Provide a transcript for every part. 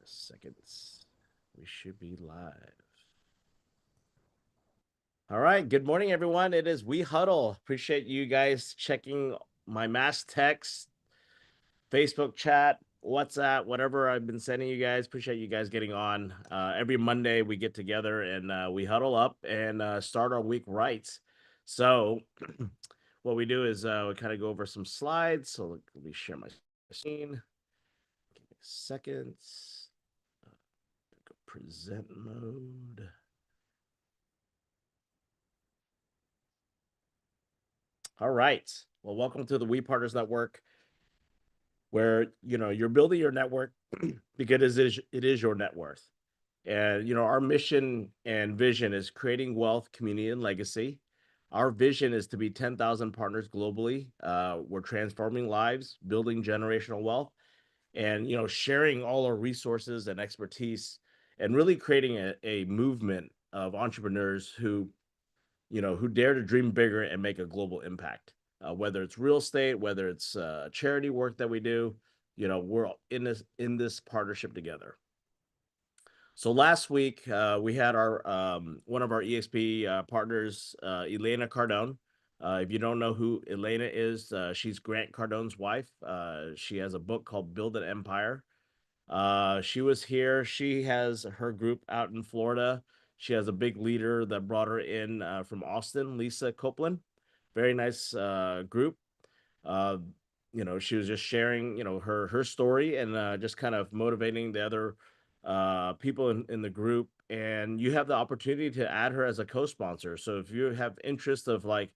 Seconds. We should be live. All right. Good morning, everyone. It is We Huddle. Appreciate you guys checking my mass text, Facebook chat, WhatsApp, whatever I've been sending you guys. Appreciate you guys getting on. Every Monday we get together and we huddle up and start our week right. So, what we do is we kind of go over some slides. So let me share my screen. Give me a second. Present mode. All right. Well, welcome to the We Partners Network, where you're building your network because it is your net worth. And our mission and vision is creating wealth, community, and legacy. Our vision is to be 10,000 partners globally. We're transforming lives, building generational wealth, and sharing all our resources and expertise, and really creating a movement of entrepreneurs who dare to dream bigger and make a global impact. Whether it's real estate, whether it's charity work that we do, we're all in this partnership together. So last week we had our one of our EXP partners, Elena Cardone. If you don't know who Elena is, she's Grant Cardone's wife. She has a book called Build an Empire. She was here. She has her group out in Florida. She has a big leader that brought her in from Austin, Lisa Copeland. Very nice group. Uh, she was just sharing, her story and just kind of motivating the other people in the group. And you have the opportunity to add her as a co-sponsor. So if you have interest of like,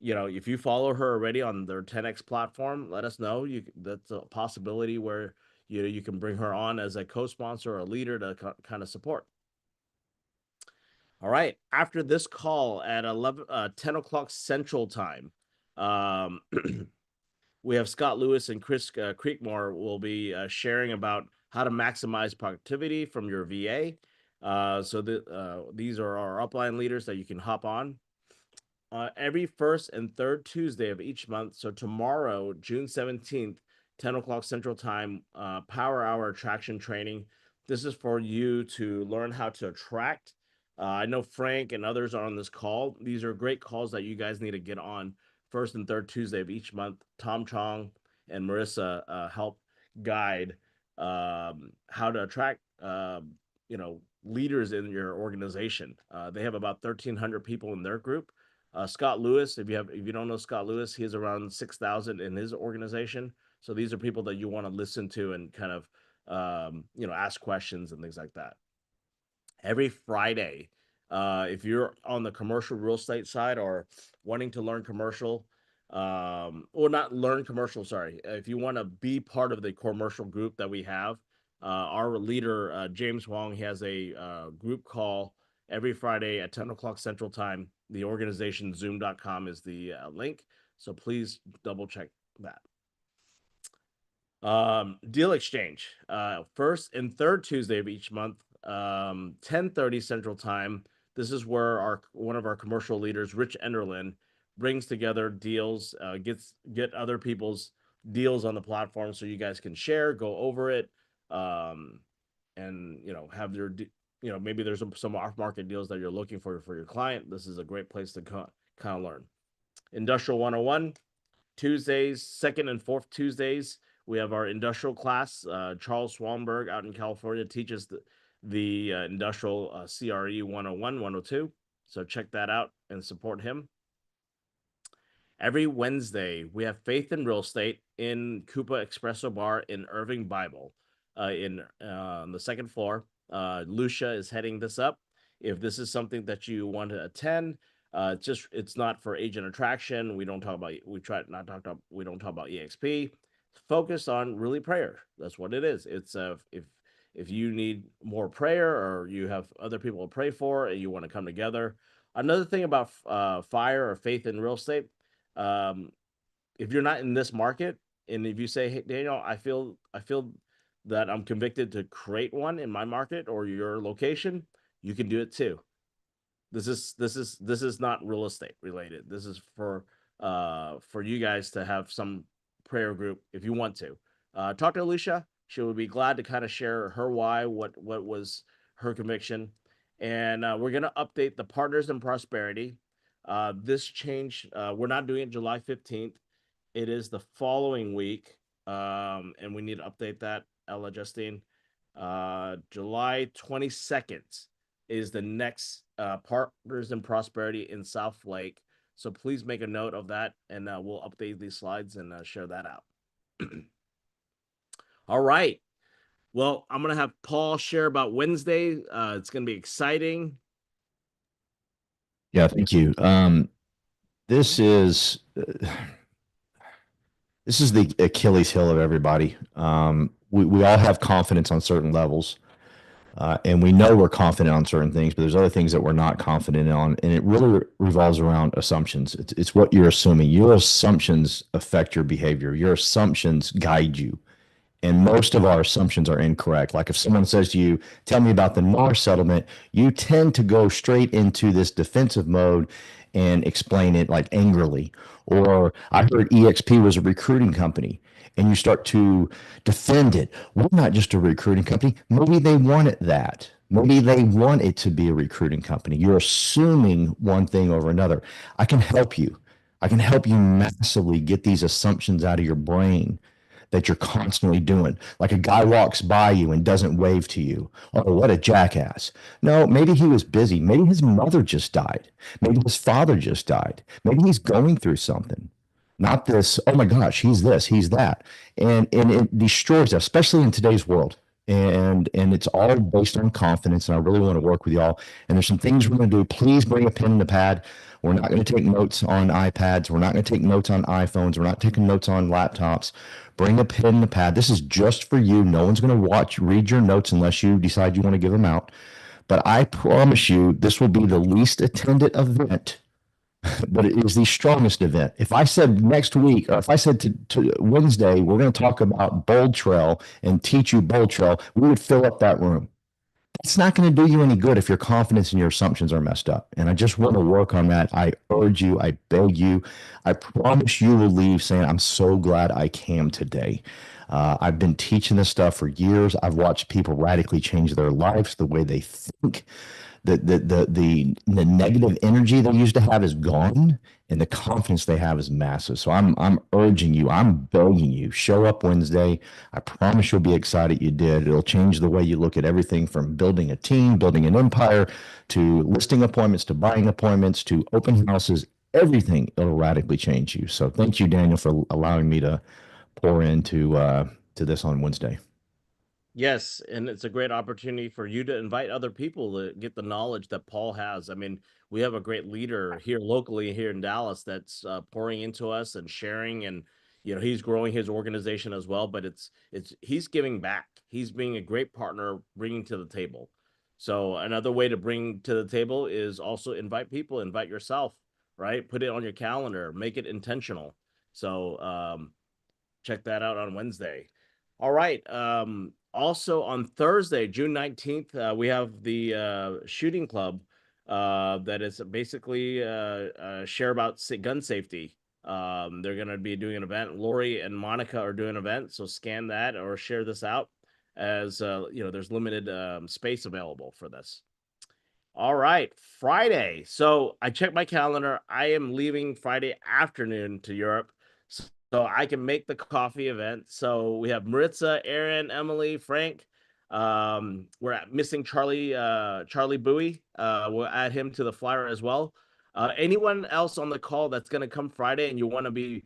if you follow her already on their 10x platform, let us know. That's a possibility where you can bring her on as a co-sponsor or a leader to kind of support. All right. After this call at 10 o'clock Central Time, um, we have Scott Lewis and Chris Creekmore will be sharing about how to maximize productivity from your VA. These are our upline leaders that you can hop on every first and third Tuesday of each month. So tomorrow, June 17th, 10 o'clock Central Time, Power Hour Attraction Training. This is for you to learn how to attract. I know Frank and others are on this call. These are great calls that you guys need to get on first and third Tuesday of each month. Tom Chong and Marissa help guide how to attract leaders in your organization. They have about 1,300 people in their group. Scott Lewis, if you don't know Scott Lewis, he has around 6,000 in his organization. So these are people that you want to listen to and kind of ask questions and things like that. Every Friday, if you're on the commercial real estate side or wanting to learn commercial, or not learn commercial, sorry, if you want to be part of the commercial group that we have, our leader James Wong has a group call every Friday at 10 o'clock Central Time. The organization zoom.com is the link. So please double check that. Deal exchange. First and third Tuesday of each month, 10:30 Central Time. This is where one of our commercial leaders, Rich Enderlin, brings together deals, get other people's deals on the platform so you guys can share, go over it, and have maybe there's some off market deals that you're looking for your client. This is a great place to kind of learn. Industrial 101 Tuesdays, second and fourth Tuesdays, we have our industrial class. Charles Swanberg out in California teaches the industrial CRE 101, 102. So check that out and support him. Every Wednesday, we have Faith in Real Estate in Koopa Espresso Bar in Irving Bible on the second floor. Lucia is heading this up. If this is something that you want to attend, it's not for agent attraction. We don't talk about EXP. Focus on really prayer. That's what it is. It's if you need more prayer or you have other people to pray for and you want to come together. Another thing about fire or faith in real estate, if you're not in this market and if you say, hey Daniel, I feel that I'm convicted to create one in my market or your location, you can do it too. This is not real estate related. This is for you guys to have some prayer group if you want to. Talk to Alicia. She will be glad to kind of share her why, what was her conviction. And we're going to update the Partners in Prosperity. This change, we're not doing it July 15th. It is the following week. And we need to update that, Ella Justine. July 22nd is the next Partners in Prosperity in South Lake. So please make a note of that, and we'll update these slides and share that out. All right. Well, I'm going to have Paul share about Wednesday. It's going to be exciting. Yeah, thank you. This is this is the Achilles heel of everybody. We all have confidence on certain levels, and we know we're confident on certain things, but there's other things that we're not confident on, and it really revolves around assumptions. It's what you're assuming. Your assumptions affect your behavior. Your assumptions guide you. And most of our assumptions are incorrect. Like if someone says to you, tell me about the NAR settlement, you tend to go straight into this defensive mode and explain it like angrily. Or I heard EXP was a recruiting company and you start to defend it. We're not just a recruiting company. Maybe they want it that. Maybe they want it to be a recruiting company. You're assuming one thing over another. I can help you. I can help you massively get these assumptions out of your brain that you're constantly doing. Like a guy walks by you and doesn't wave to you. Oh, what a jackass. No, maybe he was busy. Maybe his mother just died. Maybe his father just died. Maybe he's going through something. Not this, oh my gosh, he's this, he's that. And it destroys us, especially in today's world. And it's all based on confidence. And I really want to work with y'all. And there's some things we're going to do. Please bring a pen and a pad. We're not going to take notes on iPads. We're not going to take notes on iPhones. We're not taking notes on laptops. Bring a pen and a pad. This is just for you. No one's going to read your notes unless you decide you want to give them out. But I promise you, this will be the least attended event, but it is the strongest event. If I said next week, or if I said to Wednesday, we're going to talk about Bold Trail and teach you Bold Trail, we would fill up that room. It's not going to do you any good if your confidence and your assumptions are messed up. And I just want to work on that. I urge you, I beg you, I promise you will leave saying, I'm so glad I came today. I've been teaching this stuff for years. I've watched people radically change their lives, the way they think. The negative energy they used to have is gone, and the confidence they have is massive. So I'm urging you, I'm begging you, show up Wednesday. I promise you'll be excited you did. It'll change the way you look at everything from building a team, building an empire, to listing appointments, to buying appointments, to open houses. Everything, it'll radically change you. So thank you, Daniel, for allowing me to pour into to this on Wednesday. Yes, and it's a great opportunity for you to invite other people to get the knowledge that Paul has. I mean, we have a great leader here locally here in Dallas that's pouring into us and sharing, and he's growing his organization as well. But it's he's giving back. He's being a great partner, bringing to the table. So another way to bring to the table is also invite people, invite yourself, right? Put it on your calendar, make it intentional. So check that out on Wednesday. All right. Also on Thursday, June 19th, we have the shooting club that is basically share about gun safety. They're going to be doing an event. Lori and Monica are doing an event, so scan that or share this out as there's limited space available for this. All right, Friday. So I checked my calendar. I am leaving Friday afternoon to Europe, so I can make the coffee event. So we have Maritza, Aaron, Emily, Frank. We're missing Charlie Bowie. We'll add him to the flyer as well. Anyone else on the call that's going to come Friday and you want to be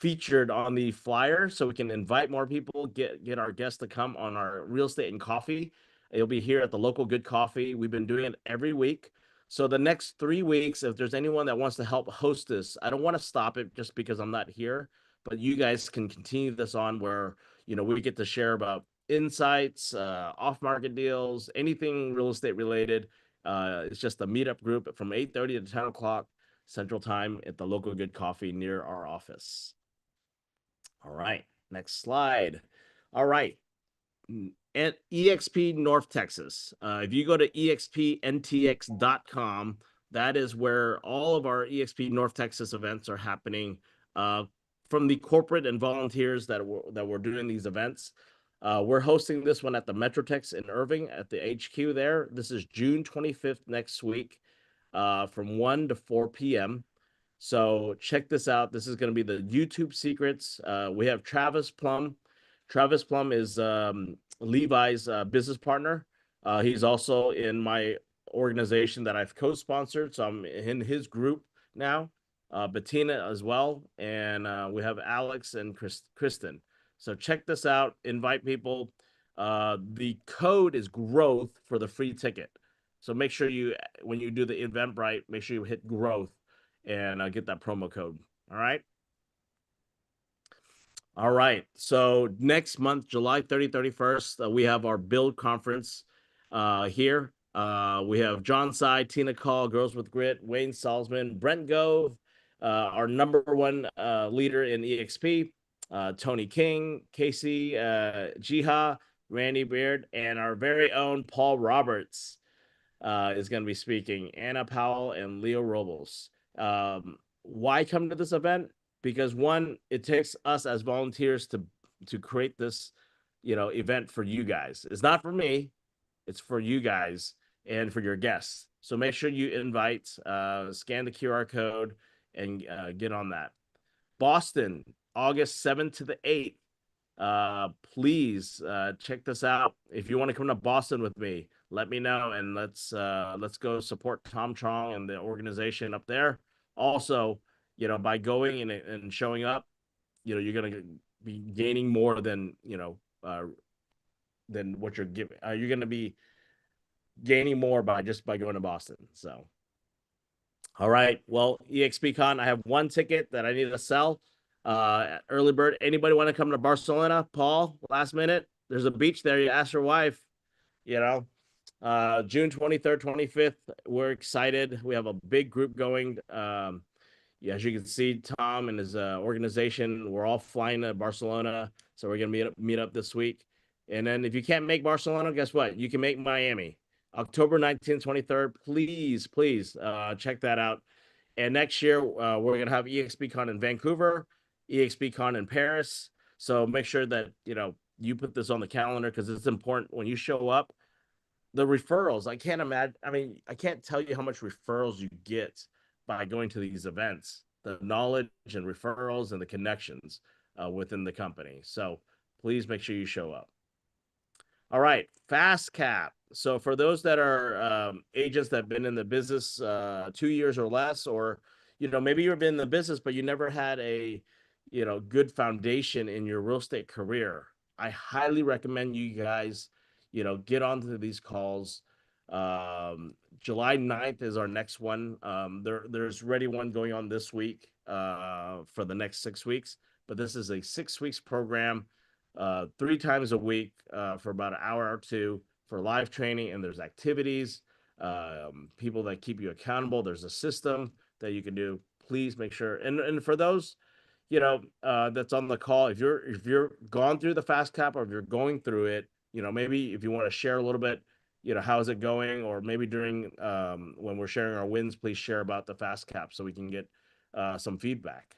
featured on the flyer so we can invite more people, get our guests to come on our real estate and coffee. It'll be here at the local Good Coffee. We've been doing it every week. So the next 3 weeks, if there's anyone that wants to help host this, I don't want to stop it just because I'm not here, but you guys can continue this on where, we get to share about insights, off-market deals, anything real estate related. It's just a meetup group from 8:30 to 10 o'clock Central Time at the local Good Coffee near our office. All right, next slide. All right. At EXP North Texas. If you go to expntx.com, that is where all of our EXP North Texas events are happening. from the corporate and volunteers that we're doing these events. We're hosting this one at the Metrotex in Irving at the HQ there. This is June 25th next week, from 1 to 4 p.m. So check this out. This is going to be the YouTube secrets. We have Travis Plum. Travis Plum is Levi's business partner. He's also in my organization that I've co-sponsored. So I'm in his group now. Bettina as well. And we have Alex and Kristen. So check this out. Invite people. The code is growth for the free ticket. So make sure you, when you do the Eventbrite, make sure you hit growth and get that promo code. All right. All right. So next month, July 30, 31st, we have our build conference here. We have John Sy, Tina Call, Girls with Grit, Wayne Salzman, Brent Gove, our number one leader in EXP, Tony King, Casey Jiha, Randy Beard, and our very own Paul Roberts is going to be speaking, Anna Powell and Leo Robles. Why come to this event? Because one, it takes us as volunteers to create this, event for you guys. It's not for me, it's for you guys and for your guests. So make sure you invite, scan the QR code, and get on that. Boston, August 7th to the 8th. Please check this out. If you want to come to Boston with me, let me know, and let's go support Tom Chong and the organization up there. Also, by going and showing up, you're gonna be gaining more than than what you're giving. You're gonna be gaining more by going to Boston. So, all right. Well, EXPCon, I have one ticket that I need to sell. Early bird. Anybody want to come to Barcelona? Paul, last minute. There's a beach there. You ask your wife. June 23rd, 25th. We're excited. We have a big group going. Yeah, as you can see, Tom and his organization, we're all flying to Barcelona. So we're gonna meet up this week. And then if you can't make Barcelona, guess what? You can make Miami. October 19th, 23rd. Please, check that out. And next year, we're going to have EXPCon in Vancouver, EXPCon in Paris. So make sure that, you put this on the calendar because it's important when you show up. The referrals, I can't imagine. I mean, I can't tell you how much referrals you get by going to these events, the knowledge and referrals and the connections within the company. So please make sure you show up. All right, fast cap. So for those that are agents that have been in the business 2 years or less, or maybe you've been in the business but you never had a good foundation in your real estate career, I highly recommend you guys get onto these calls. July 9th is our next one. There's already one going on this week for the next 6 weeks, but this is a 6 weeks program, 3 times a week for about an hour or two for live training, and there's activities, people that keep you accountable. There's a system that you can do. Please make sure, and for those that's on the call, if you're gone through the fast cap, or if you're going through it, maybe if you want to share a little bit, how is it going, or maybe during when we're sharing our wins, please share about the fast cap so we can get some feedback.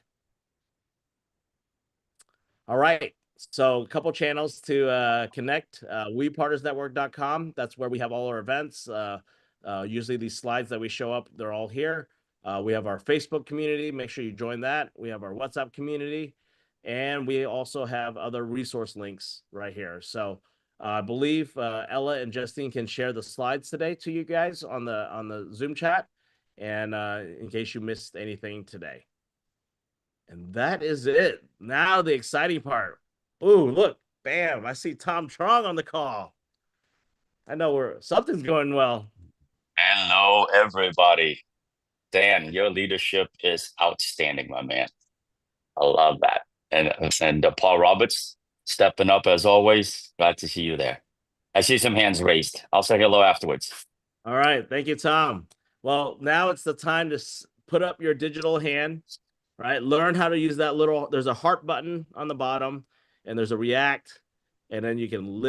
All right. So a couple channels to connect. WePartnersNetwork.com. That's where we have all our events. Usually these slides that we show up, they're all here. We have our Facebook community. Make sure you join that. We have our WhatsApp community. And we also have other resource links right here. So I believe Ella and Justine can share the slides today to you guys on the Zoom chat. And in case you missed anything today. And that is it. Now the exciting part. Ooh, look, bam, I see Tom Trong on the call. I know something's going well. Hello, everybody. Dan, your leadership is outstanding, my man. I love that. And Paul Roberts stepping up as always. Glad to see you there. I see some hands raised. I'll say hello afterwards. All right. Thank you, Tom. Well, now it's the time to put up your digital hand, right? Learn how to use that there's a heart button on the bottom, and there's a react, and then you can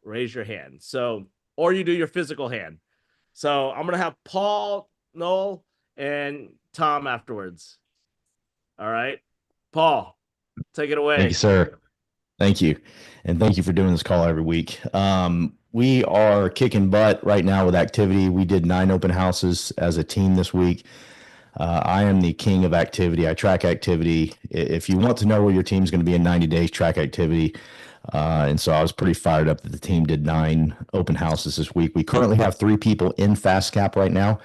raise your hand. So, or you do your physical hand. So I'm going to have Paul, Noel, and Tom afterwards. All right. Paul, Take it Thank away. you, sir. Thank you. And thank you for doing this call every week. We are kicking butt right now with activity. We did 9 open houses as a team this week. I am the king of activity. I track activity. If you want to know where your team's going to be in 90 days, track activity. And so I was pretty fired up that the team did 9 open houses this week. We currently have 3 people in FastCap right now,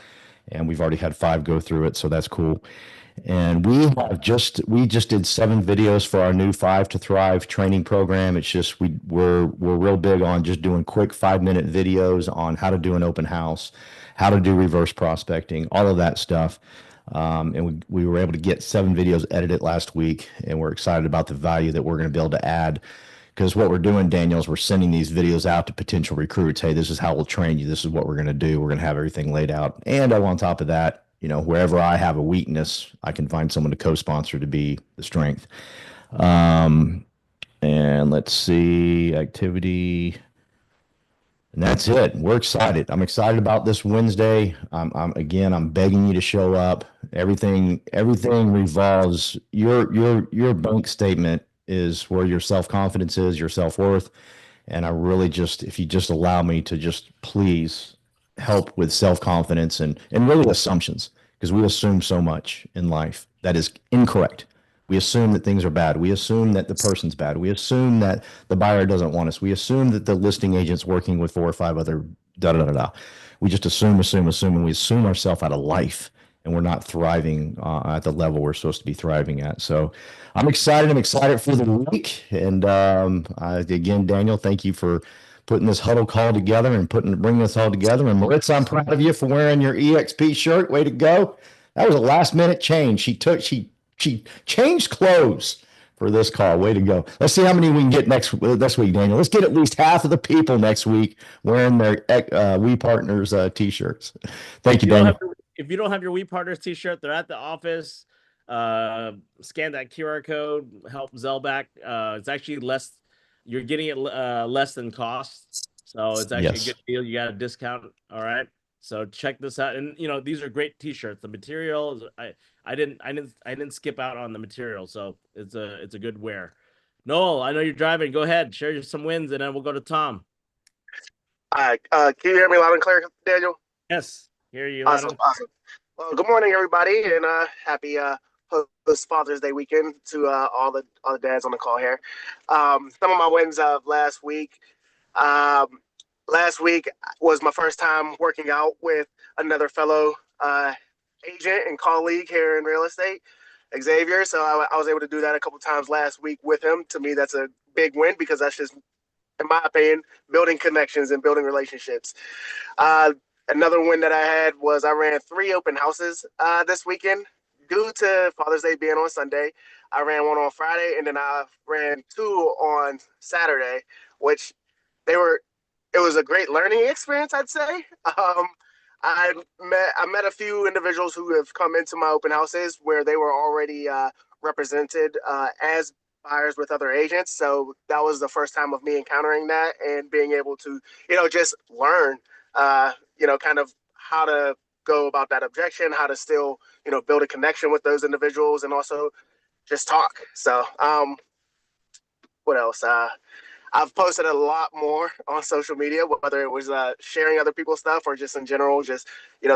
and we've already had 5 go through it, so that's cool. And we just did 7 videos for our new Five to Thrive training program. It's just we're real big on just doing quick 5-minute videos on how to do an open house, how to do reverse prospecting, all of that stuff. And we were able to get 7 videos edited last week, and we're excited about the value that we're going to be able to add. Because what we're doing, Daniel, is we're sending these videos out to potential recruits. Hey, this is how we'll train you. This is what we're going to do. We're going to have everything laid out. And on top of that, wherever I have a weakness, I can find someone to co-sponsor to be the strength. And let's see, activity. And that's it. We're excited. I'm excited about this Wednesday. I'm begging you to show up. Everything revolves. Your bank statement is where your self confidence is, your self worth. And I really just, if you just allow me to just please help with self confidence and really assumptions, because we assume so much in life that is incorrect. We assume that things are bad. We assume that the person's bad. We assume that the buyer doesn't want us. We assume that the listing agent's working with 4 or 5 other da da da da. We just assume, and we assume ourselves out of life, and we're not thriving at the level we're supposed to be thriving at. So I'm excited. I'm excited for the week. And again, Daniel, thank you for putting this huddle call together and bringing us all together. And Maritza, I'm proud of you for wearing your EXP shirt. Way to go. That was a last minute change. She changed clothes for this call. Way to go. Let's see how many we can get next week, Daniel. Let's get at least half of the people next week wearing their We Partners t-shirts. Thank you, Daniel. If you don't have your We Partners t-shirt, they're at the office. Scan that QR code, help Zellback. It's actually less. You're getting it less than cost. So it's actually a good deal. You got a discount. All right. So check this out. And these are great t-shirts. The material I didn't skip out on the material. So it's a good wear. Noel, I know you're driving. Go ahead, share some wins, and then we'll go to Tom. Can you hear me loud and clear, Daniel? Yes, hear you. Awesome. Well, good morning, everybody, and happy post Father's Day weekend to all the dads on the call here. Some of my wins of last week. Last week was my first time working out with another fellow agent and colleague here in real estate, Xavier. So I was able to do that a couple times last week with him. To me, that's a big win because that's just, in my opinion, building connections and building relationships. Another win that I had was I ran 3 open houses this weekend due to Father's Day being on Sunday. I ran one on Friday, and then I ran 2 on Saturday, which it was a great learning experience, I'd say. I met a few individuals who have come into my open houses where they were already represented as buyers with other agents. So that was the first time of me encountering that and being able to, just learn, kind of how to go about that objection, how to still, build a connection with those individuals and also just talk. So, what else? I've posted a lot more on social media, whether it was sharing other people's stuff or just in general, just,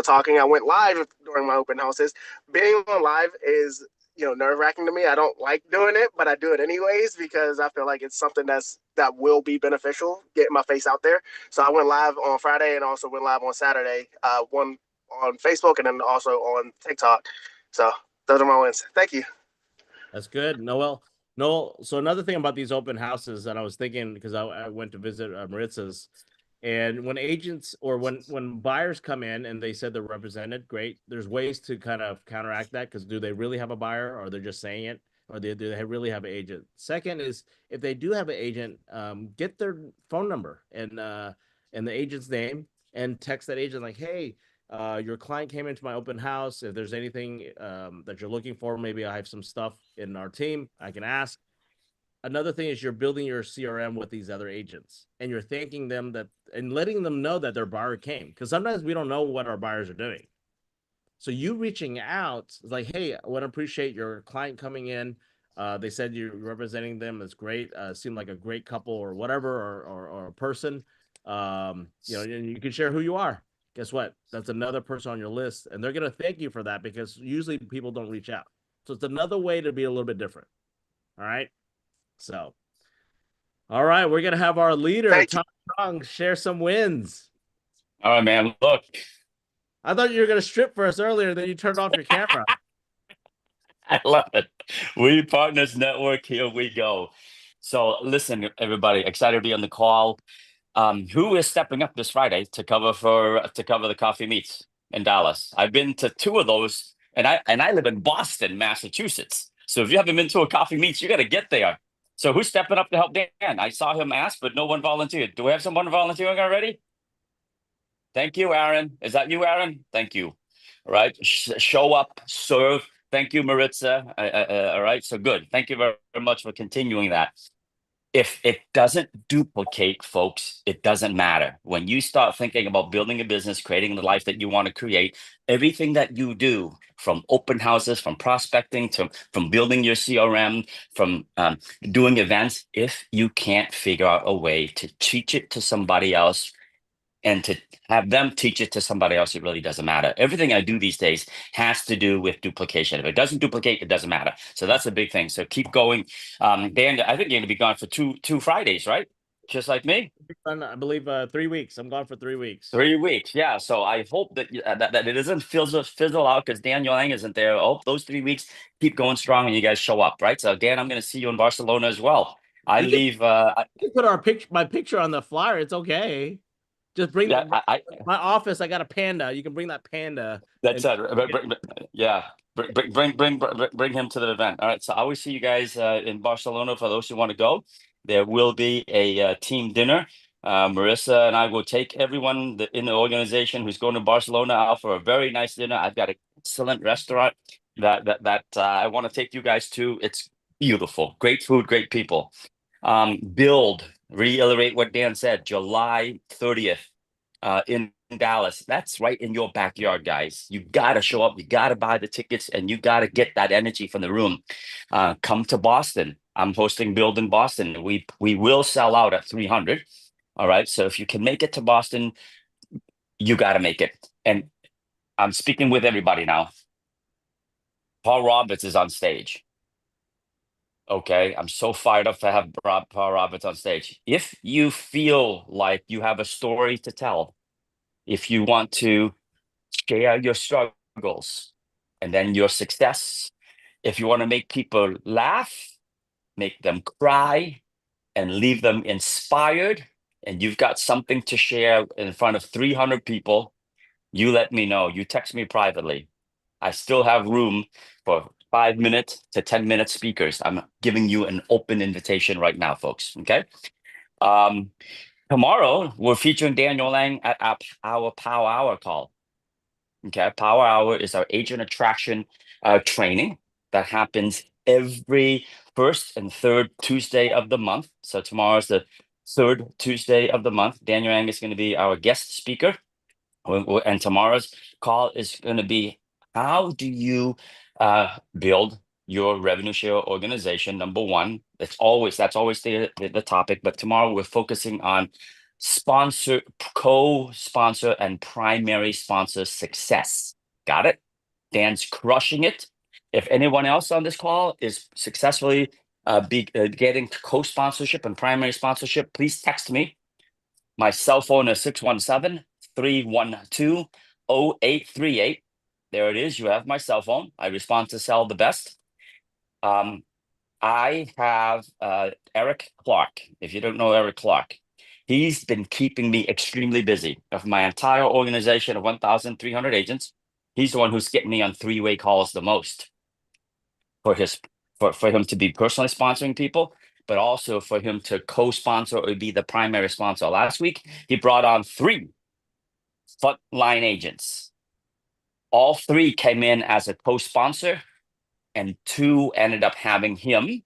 talking. I went live during my open houses. Being on live is, nerve-wracking to me. I don't like doing it, but I do it anyways because I feel like it's something that will be beneficial, getting my face out there. So I went live on Friday and also went live on Saturday, one on Facebook and then also on TikTok. So those are my wins. Thank you. That's good, Noel, so another thing about these open houses that I was thinking, because I went to visit Maritza's, and when agents or when buyers come in and they said they're represented, great. There's ways to kind of counteract that, because do they really have a buyer, or they're just saying it, or do they really have an agent? Second is, if they do have an agent, get their phone number and the agent's name and text that agent like, hey, your client came into my open house. If there's anything that you're looking for, maybe I have some stuff in our team I can ask. Another thing is you're building your CRM with these other agents, and you're thanking them that and letting them know that their buyer came, because sometimes we don't know what our buyers are doing. So you reaching out is like, hey, I want to appreciate your client coming in. They said you're representing them. It's great. Seemed like a great couple or whatever, or a person. You know, and you can share who you are. Guess what? That's another person on your list, and they're gonna thank you for that because usually people don't reach out. So it's another way to be a little bit different. All right. So, all right, we're gonna have our leader, Thank you. Tom Strong, share some wins. All right, man. Look, I thought you were gonna strip for us earlier, then you turned off your camera. I love it. We Partners Network, here we go. So listen, everybody, excited to be on the call. Who is stepping up this Friday to cover the coffee meets in Dallas? I've been to two of those, and I live in Boston, Massachusetts. So if you haven't been to a coffee meets, you got to get there. So who's stepping up to help Dan? I saw him ask, but no one volunteered. Do we have someone volunteering already? Thank you, Aaron. Is that you, Aaron? Thank you. All right. Show up, serve. Thank you, Maritza. All right. So good. Thank you very much for continuing that. If it doesn't duplicate, folks, it doesn't matter. When you start thinking about building a business, creating the life that you want to create, everything that you do, from open houses, from prospecting, to from building your CRM, from doing events, if you can't figure out a way to teach it to somebody else and to have them teach it to somebody else, it really doesn't matter. Everything I do these days has to do with duplication. If it doesn't duplicate, it doesn't matter. So that's a big thing. So keep going. Dan, I think you're going to be gone for two Fridays, right? Just like me. I believe 3 weeks. I'm gone for 3 weeks. 3 weeks, yeah. So I hope that that it doesn't fizzle out because Dan Yang isn't there. I hope those 3 weeks keep going strong and you guys show up, right? So Dan, I'm going to see you in Barcelona as well. I You can- leave. You can put my picture on the flyer. It's okay. Just bring Yeah, my office. I got a panda. You can bring that panda. That's it. Yeah, bring him to the event. All right. So I will see you guys in Barcelona for those who want to go. There will be a team dinner. Marissa and I will take everyone in the organization who's going to Barcelona out for a very nice dinner. I've got an excellent restaurant that I want to take you guys to. It's beautiful, great food, great people. Reiterate what Dan said. July 30th in Dallas. That's right in your backyard, guys. You got to show up. You got to buy the tickets, and you got to get that energy from the room. Come to Boston. I'm hosting Build in Boston. We will sell out at 300. All right. So if you can make it to Boston, you got to make it. And I'm speaking with everybody now. Paul Roberts is on stage. Okay, I'm so fired up to have Paul Roberts on stage. If you feel like you have a story to tell, if you want to share your struggles and then your success, if you want to make people laugh, make them cry, and leave them inspired, and you've got something to share in front of 300 people, you let me know. You text me privately. I still have room for 5 minute to 10-minute speakers. I'm giving you an open invitation right now, folks. Okay. Tomorrow we're featuring Daniel Lang at our Power Hour call. Okay, Power Hour is our agent attraction training that happens every first and third Tuesday of the month. So tomorrow is the third Tuesday of the month. Daniel Yang is going to be our guest speaker. And tomorrow's call is going to be, how do you build your revenue share organization? Number one, that's always the topic. But tomorrow we're focusing on sponsor, co-sponsor, and primary sponsor success. Got it? Dan's crushing it. If anyone else on this call is successfully getting co-sponsorship and primary sponsorship, please text me. My cell phone is 617-312-0838. There it is. You have my cell phone. I respond to cell the best. I have Eric Clark. If you don't know Eric Clark, he's been keeping me extremely busy. Of my entire organization of 1,300 agents, he's the one who's getting me on three-way calls the most for him to be personally sponsoring people, but also for him to co-sponsor or be the primary sponsor. Last week, he brought on 3 frontline agents. All 3 came in as a co-sponsor, and 2 ended up having him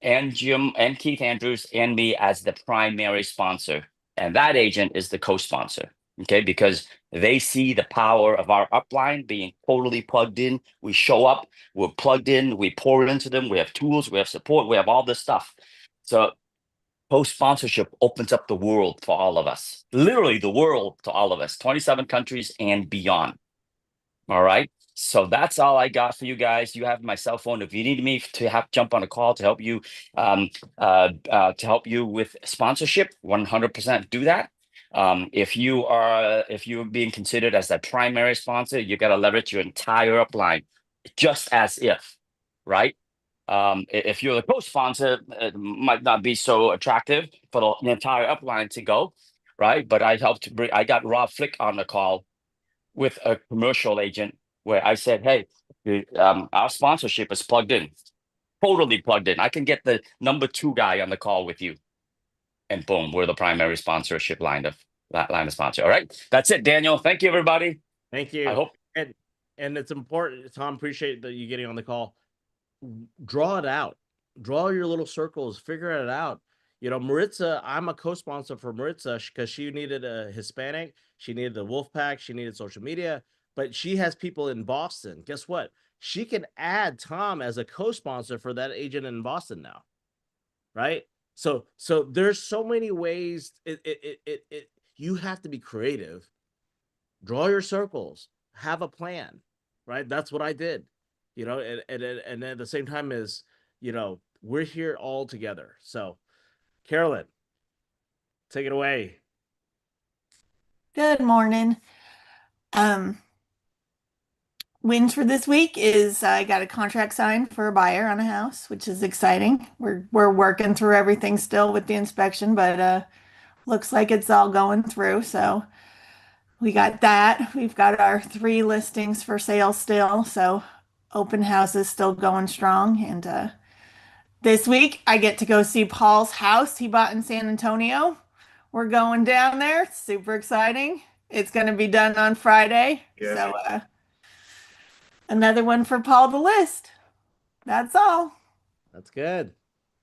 and Jim and Keith Andrews and me as the primary sponsor. And that agent is the co-sponsor. Okay, because they see the power of our upline being totally plugged in. We show up, we're plugged in, we pour into them, we have tools, we have support, we have all this stuff. So co-sponsorship opens up the world for all of us, literally the world to all of us, 27 countries and beyond. All right. So that's all I got for you guys. You have my cell phone. If you need me to jump on a call to help you, with sponsorship, 100% do that. If you're being considered as a primary sponsor, you got to leverage your entire upline, just as if, right? If you're the co-sponsor, it might not be so attractive for the entire upline to go, right? But I got Rob Flick on the call with a commercial agent where I said, hey, our sponsorship is plugged in, totally plugged in. I can get the number 2 guy on the call with you. And boom, we're the primary sponsorship line of sponsor. All right. That's it, Daniel. Thank you, everybody. Thank you. I hope. And it's important, Tom, appreciate that you getting on the call. Draw it out. Draw your little circles, figure it out. You know, Maritza, I'm a co-sponsor for Maritza because she needed a Hispanic, she needed the wolf pack, she needed social media, but she has people in Boston. Guess what? She can add Tom as a co-sponsor for that agent in Boston now. Right? So there's so many ways. You have to be creative. Draw your circles, have a plan, right? That's what I did, you know, and at the same time is, you know, we're here all together. So Carolyn, take it away. Good morning. Wins for this week is I got a contract signed for a buyer on a house, which is exciting. We're working through everything still with the inspection, but looks like it's all going through. So we got that. We've got our 3 listings for sale still. So open house is still going strong. And this week I get to go see Paul's house he bought in San Antonio. We're going down there. It's super exciting. It's going to be done on Friday. Yeah. So another one for Paul to list. That's all. That's good.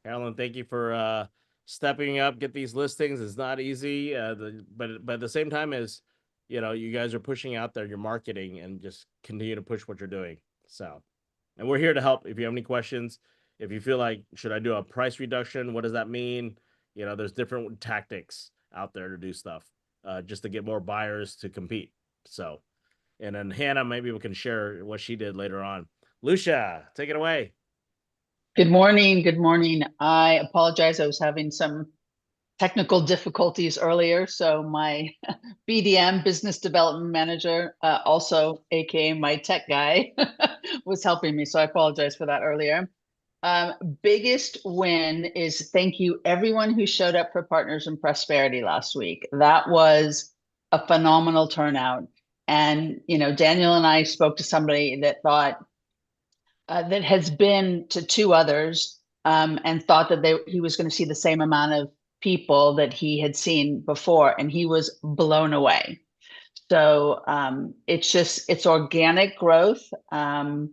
Carolyn, thank you for stepping up, get these listings. It's not easy. But at the same time is, you know, you guys are pushing out there your marketing and just continue to push what you're doing. So, and we're here to help. If you have any questions, if you feel like, should I do a price reduction? What does that mean? You know, there's different tactics out there to do stuff just to get more buyers to compete. So, and then Hannah, maybe we can share what she did later on. Lucia, take it away. Good morning. Good morning. I apologize. I was having some technical difficulties earlier. So my BDM, business development manager, also AKA my tech guy, was helping me. So I apologize for that earlier. Biggest win is thank you everyone who showed up for Partners in Prosperity last week. That was a phenomenal turnout. And, you know, Daniel and I spoke to somebody that thought, that has been to 2 others and thought that he was going to see the same amount of people that he had seen before, and he was blown away. So it's organic growth. I'm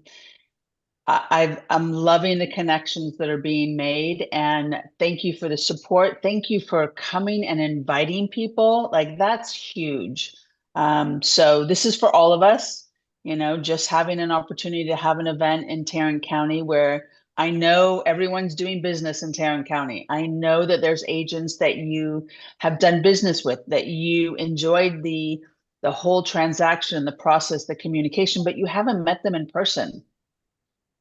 loving the connections that are being made, and thank you for the support. Thank you for coming and inviting people. Like, that's huge. So this is for all of us, you know, just having an opportunity to have an event in Tarrant County where I know everyone's doing business in Tarrant County. I know that there's agents that you have done business with, that you enjoyed the whole transaction, the process, the communication, but you haven't met them in person.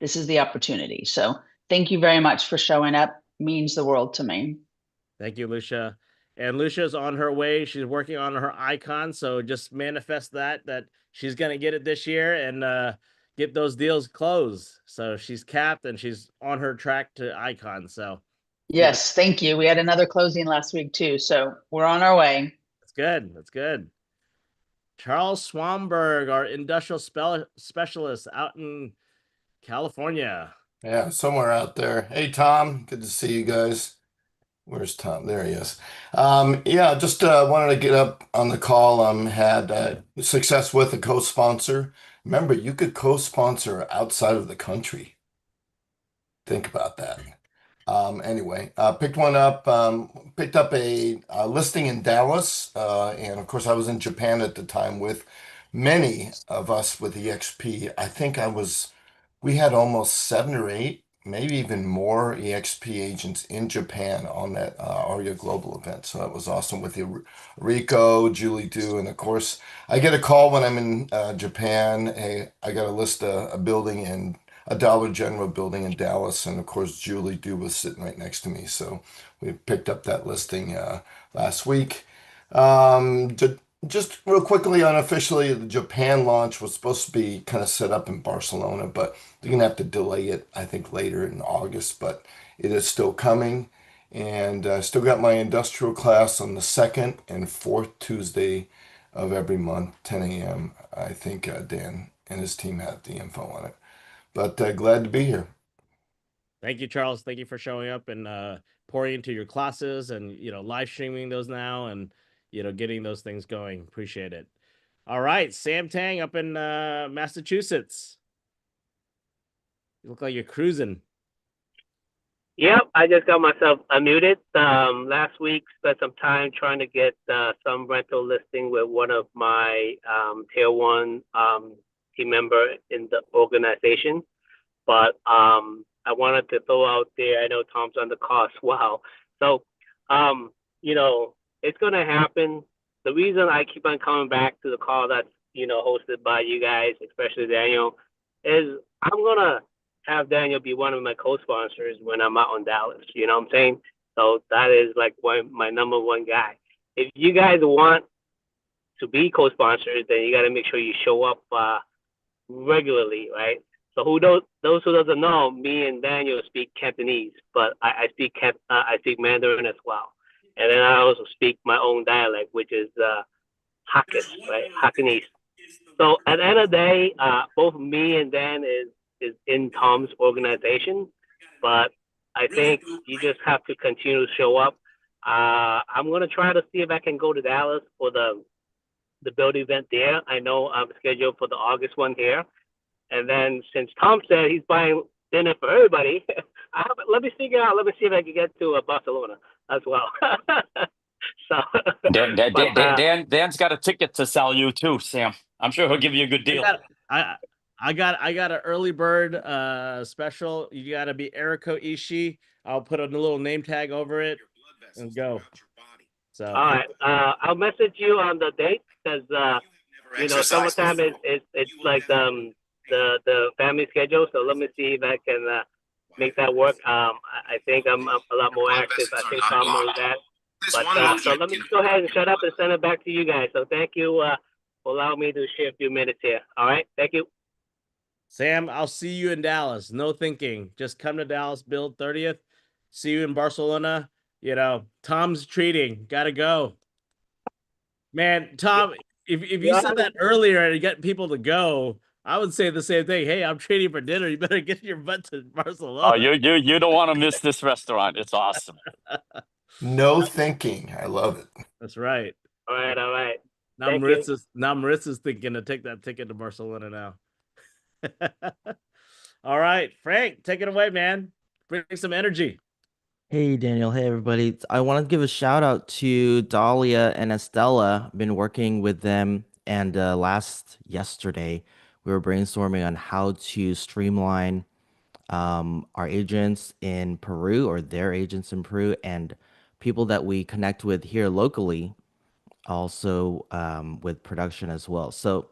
This is the opportunity. So thank you very much for showing up. Means the world to me. Thank you, Lucia. And Lucia's on her way. She's working on her icon. So just manifest that she's going to get it this year and get those deals closed. So she's capped and she's on her track to icon. So yes, thank you. We had another closing last week too. So we're on our way. That's good. That's good. Charles Swamberg, our industrial specialist out in California. Yeah, somewhere out there. Hey, Tom, good to see you guys. Where's Tom? There he is. Yeah, just wanted to get up on the call. Had success with a co-sponsor. Remember, you could co-sponsor outside of the country. Think about that. Anyway, picked one up. Picked up a listing in Dallas, and of course, I was in Japan at the time with many of us with EXP. I think we had almost 7 or 8, maybe even more EXP agents in Japan on that Aria Global event. So that was awesome with Rico, Julie Do, and of course, I get a call when I'm in Japan. Hey, I got to list a building in a Dollar General building in Dallas, and of course Julie Du was sitting right next to me, so we picked up that listing last week. Just real quickly, unofficially, the Japan launch was supposed to be kind of set up in Barcelona, but they're gonna have to delay it, I think, later in August, but it is still coming. And still got my industrial class on the second and fourth Tuesday of every month, 10 a.m. I think Dan and his team have the info on it. But glad to be here. Thank you, Charles. Thank you for showing up and pouring into your classes and live streaming those now and getting those things going. Appreciate it. All right, Sam Tang up in Massachusetts. You look like you're cruising. Yep, I just got myself unmuted. Last week, spent some time trying to get some rental listing with one of my tier one team member in the organization. But I wanted to throw out there, I know Tom's on the call as well. So, it's going to happen. The reason I keep on coming back to the call that's, hosted by you guys, especially Daniel, is I'm going to have Daniel be one of my co-sponsors when I'm out in Dallas. You know what I'm saying? So that is like my number one guy. If you guys want to be co-sponsors, then you got to make sure you show up regularly, right? So those who doesn't know, me and Daniel speak Cantonese, but I speak Mandarin as well, and then I also speak my own dialect, which is Hakkas, right? Hakkanese. So at the end of the day, both me and Dan is in Tom's organization, but I think you just have to continue to show up. I'm gonna try to see if I can go to Dallas for the build event there. I know I'm scheduled for the August one here, and then since Tom said he's buying dinner for everybody, let me see if I can get to Barcelona as well. So, Dan's got a ticket to sell you too, Sam. I'm sure he'll give you a good deal. I got an early bird special. You got to be Eriko Ishii. I'll put a little name tag over it and go. So all right, I'll message you on the date because summertime it's like the family schedule. So let me see if I can make that work. I think I'm a lot more active. I think Tom knows that. But so let me go ahead and shut up and send it back to you guys. So thank you for allowing me to share a few minutes here. All right, thank you. Sam, I'll see you in Dallas. No thinking. Just come to Dallas, build 30th. See you in Barcelona. Tom's treating. Gotta go. Man, Tom, if you said that earlier and you get people to go, I would say the same thing. Hey, I'm treating for dinner. You better get your butt to Barcelona. Oh, you don't want to miss this restaurant. It's awesome. No thinking. I love it. That's right. All right. Now Marissa's thinking to take that ticket to Barcelona now. All right, Frank, take it away, man. Bring some energy. Hey, Daniel. Hey, everybody. I want to give a shout out to Dahlia and Estella. I've been working with them, and yesterday, we were brainstorming on how to streamline our agents in Peru or their agents in Peru and people that we connect with here locally, also with production as well. So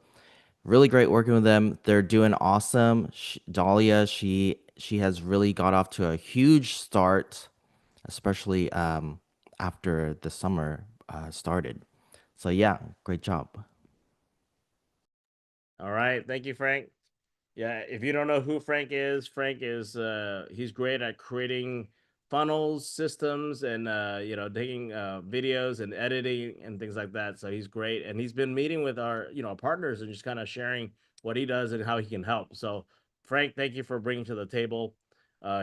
really great working with them. They're doing awesome. Dahlia, she has really got off to a huge start, especially after the summer started. So yeah, great job. All right, thank you, Frank. Yeah, if you don't know who Frank is he's great at creating funnels, systems, and taking videos and editing and things like that. So he's great, and he's been meeting with our partners and just kind of sharing what he does and how he can help. So Frank, thank you for bringing to the table.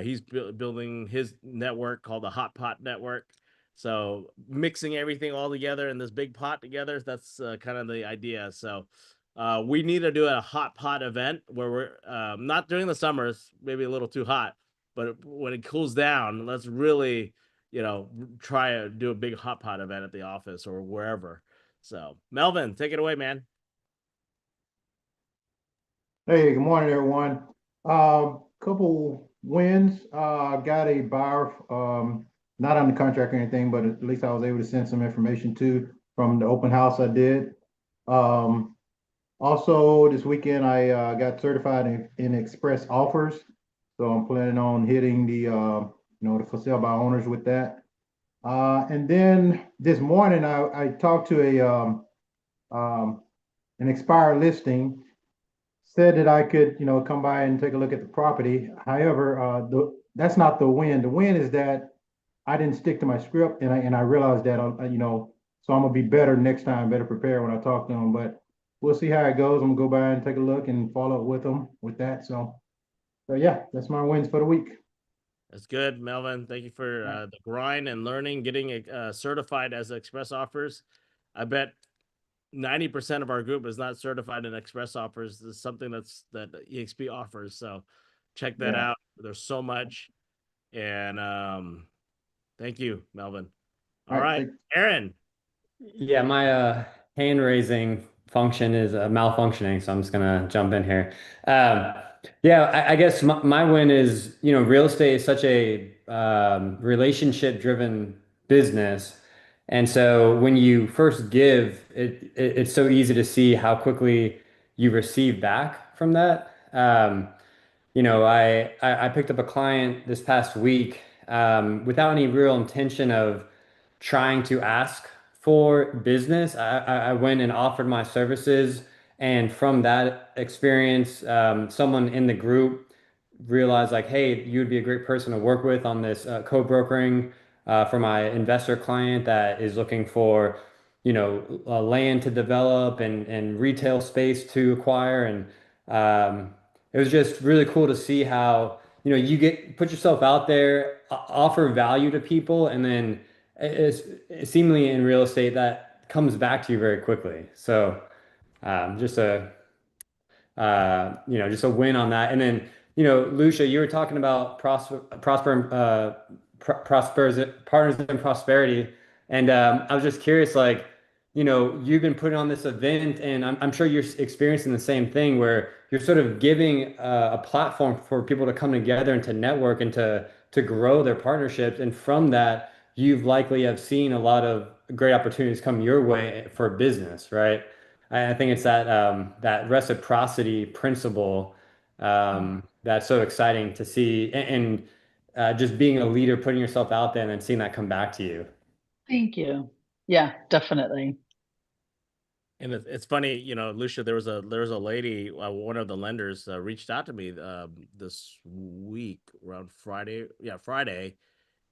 He's building his network called the Hot Pot Network. So mixing everything all together in this big pot together, that's kind of the idea. So we need to do a hot pot event where we're not during the summers, maybe a little too hot, but when it cools down, let's really, try to do a big hot pot event at the office or wherever. So, Melvin, take it away, man. Hey, good morning, everyone. Couple wins. Got a buyer, not on the contract or anything, but at least I was able to send some information to from the open house I did. Also, this weekend I got certified in express offers, so I'm planning on hitting the for sale by owners with that. And then this morning I talked to an expired listing, said that I could, come by and take a look at the property. However, that's not the win. The win is that I didn't stick to my script, and I realized that, so I'm gonna be better next time, better prepared when I talk to them. But we'll see how it goes. I'm gonna go by and take a look and follow up with them with that. So yeah, that's my wins for the week. That's good, Melvin. Thank you for the grind and learning, getting certified as express offers. I bet 90% of our group is not certified in express offers. This is something that EXP offers. So check that out. There's so much. And thank you, Melvin. All right, Aaron. Yeah, my hand raising function is malfunctioning, so I'm just gonna jump in here. Yeah, I guess my win is, real estate is such a relationship driven business. And so when you first give, it's so easy to see how quickly you receive back from that. I picked up a client this past week without any real intention of trying to ask for business. I went and offered my services, and from that experience, someone in the group realized like, hey, you'd be a great person to work with on this co-brokering for my investor client that is looking for, land to develop and retail space to acquire. And it was just really cool to see how, you put yourself out there, offer value to people, and then it's seemingly in real estate that comes back to you very quickly. So just just a win on that. And then, Lucia, you were talking about partners in prosperity. And I was just curious, like, you've been putting on this event, and I'm sure you're experiencing the same thing where you're sort of giving a platform for people to come together and to network and to grow their partnerships. And from that, you've likely have seen a lot of great opportunities come your way for business, right? I think it's that reciprocity principle that's so exciting to see, and just being a leader, putting yourself out there, and then seeing that come back to you. Thank you. Yeah, definitely. And it's funny, Lucia, there was a lady, one of the lenders reached out to me this week around Friday. Yeah, Friday.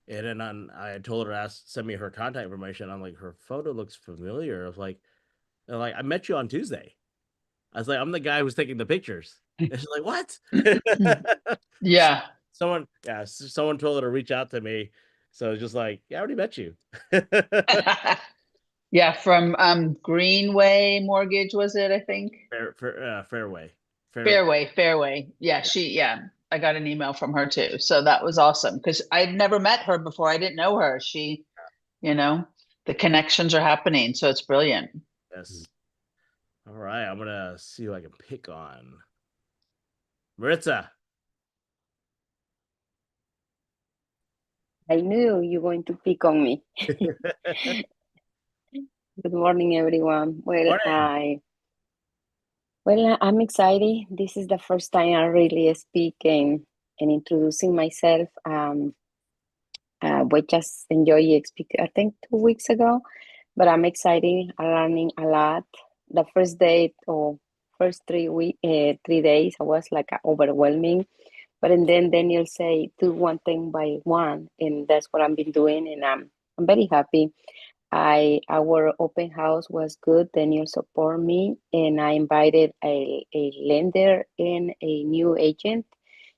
And then I told her to send me her contact information. I'm like, her photo looks familiar. I was like, I met you on Tuesday. I was like, I'm the guy who's taking the pictures. And she's like, what? Yeah. Someone told her to reach out to me. So it's just like, yeah, I already met you. Yeah, from Greenway Mortgage, was it, I think? Fairway. Yeah, I got an email from her too. So that was awesome because I'd never met her before. I didn't know her. The connections are happening. So it's brilliant. Yes. All right. I'm going to see who I can pick on. Maritza. I knew you were going to pick on me. Good morning, everyone. Morning. I'm excited. This is the first time I really speak and introducing myself. We just enjoyed EXP, I think 2 weeks ago, but I'm excited. I'm learning a lot. The first day or first 3 days, I was like overwhelming. But and then Daniel say do one thing by one, and that's what I've been doing, and I'm very happy. Our open house was good. Daniel support me, and I invited a lender and a new agent,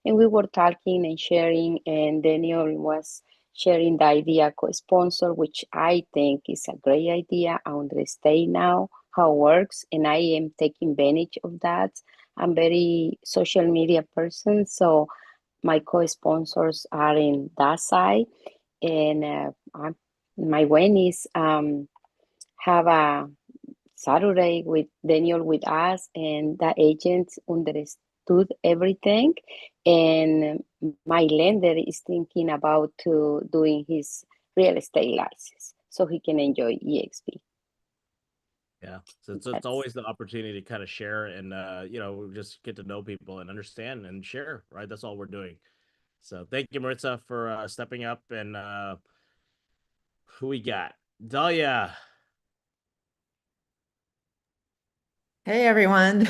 and we were talking and sharing. And Daniel was sharing the idea co-sponsor, which I think is a great idea. I understand now how it works, and I am taking advantage of that. I'm very social media person, so my co-sponsors are in that side, and my win is have a Saturday with Daniel with us, and the agents understood everything. And my lender is thinking about to doing his real estate license so he can enjoy EXP. Yeah. So it's always the opportunity to kind of share and just get to know people and understand and share, right? That's all we're doing. So thank you, Maritza, for stepping up. And who we got? Dahlia. Hey everyone.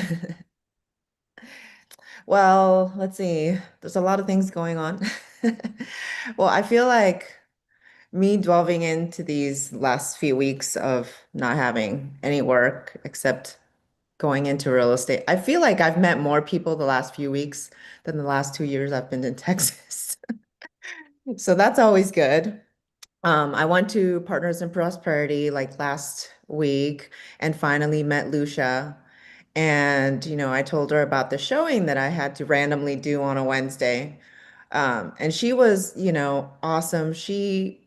Well, let's see. There's a lot of things going on. Well, I feel like me delving into these last few weeks of not having any work except going into real estate, I feel like I've met more people the last few weeks than the last 2 years I've been in Texas. So that's always good. I went to Partners in Prosperity like last week and finally met Lucia. And, I told her about the showing that I had to randomly do on a Wednesday. And she was, awesome. She